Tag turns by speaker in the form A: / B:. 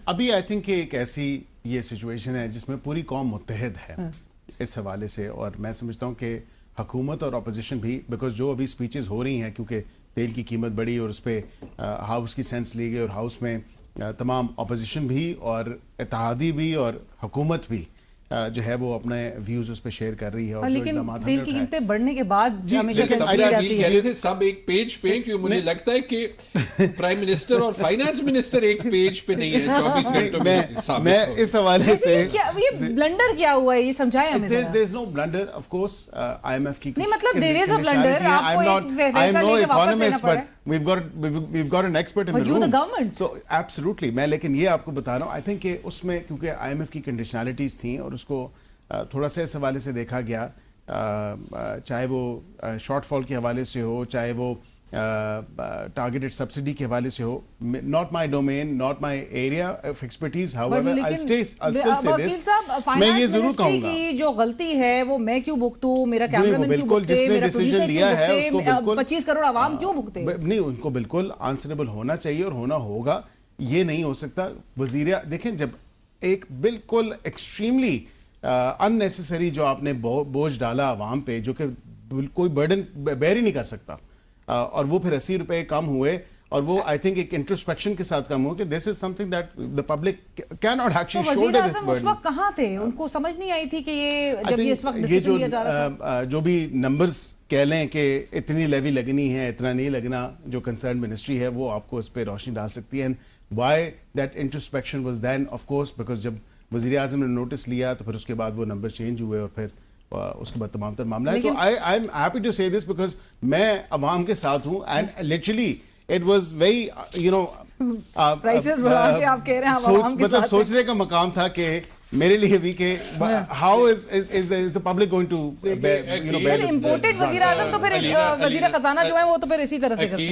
A: ابھی I think کہ ایک ایسی یہ سچویشن ہے جس میں پوری قوم متحد ہے اس حوالے سے، اور میں سمجھتا ہوں کہ حکومت اور اپوزیشن بھی، بیکاز جو ابھی سپیچز ہو رہی ہیں کیونکہ تیل کی قیمت بڑھی اور اس پہ ہاؤس کی سینس لی گئی، اور ہاؤس میں تمام اپوزیشن بھی اور اتحادی بھی اور حکومت بھی جو ہے وہ اپنے ویوز اس پہ شیئر کر رہی ہے. اور
B: لیکن تیل کی قیمتیں بڑھنے کے بعد ہمیشہ سے
C: کہہ رہے تھے سب ایک پیج پہ، کہ مجھے لگتا ہے کہ پرائم منسٹر اور فائنانس منسٹر ایک پیج پہ نہیں ہے 24 گھنٹوں
A: میں اس حوالے سے
B: یہ بلنڈر کیا ہوا ہے یہ سمجھائیں ہمیں.
A: there is no blunder of course. IMF کی
B: نہیں مطلب there is a blunder. آپ کو ایک فیصلہ لے کے واپس لینا پڑا ہے.
A: we've got an expert in the room.
B: But you the government.
A: So absolutely. میں لیکن یہ آپ کو بتا رہا ہوں, I think کہ اس میں کیونکہ IMF کی کنڈیشنالٹیز تھیں اور اس کو تھوڑا سا اس حوالے سے دیکھا گیا, چاہے وہ شارٹ فال کے حوالے سے ہو, چاہے وہ ٹارگیٹڈ سبسڈی کے حوالے سے ہو. not my domain, not my area of expertise. However, I'll still say this. میں یہ ضرور کہوں گا
B: کہ جو غلطی ہے وہ میں کیوں بھگتوں, میرا کیمرامین کیوں بھگتے, میرا پروڈیوسر کیوں بھگتے, 25 کروڑ عوام کیوں بھگتے.
A: نہیں, ان کو بالکل آنسریبل ہونا چاہیے اور ہونا ہوگا. یہ نہیں ہو سکتا وزیر, دیکھیں جب ایک بالکل ایکسٹریملی unnecessary جو آپ نے بوجھ ڈالا عوام پہ, جو کہ کوئی برڈن بیئر ہی نہیں کر سکتا, اور وہ پھر 80 روپے کم ہوئے, اور وہ آئی تھنک ایک انٹروسپیکشن کے ساتھ کم ہو کہ this is something that the public can not actually shoulder this burden.
B: اس وقت کہاں تھے, ان کو سمجھ نہیں آئی تھی کہ یہ جب یہ اس وقت ڈیسیژن لیا جا رہا تھا.
A: جو بھی نمبرز کہہ لیں کہ اتنی لیوی لگنی ہے, اتنا نہیں لگنا, جو کنسرن منسٹری ہے وہ آپ کو اس پہ روشنی ڈال سکتی ہے. And why that introspection was then, of course because جب وزیر اعظم نے نوٹس لیا تو پھر اس کے بعد وہ نمبر چینج ہوئے, اور پھر اس کے بعد تمام تر معاملہ ہے. تو آئی ایم ہیپی ٹو سے دس بیکاز میں عوام کے ساتھ ہوں, and literally it was very مطلب سوچنے کا مقام تھا کہ میرے لیے بھی کہ how is the public going to
B: imported وزیر اعظم, تو پھر وزیر خزانہ جو ہے وہ تو پھر اسی طرح سے کرتے ہیں.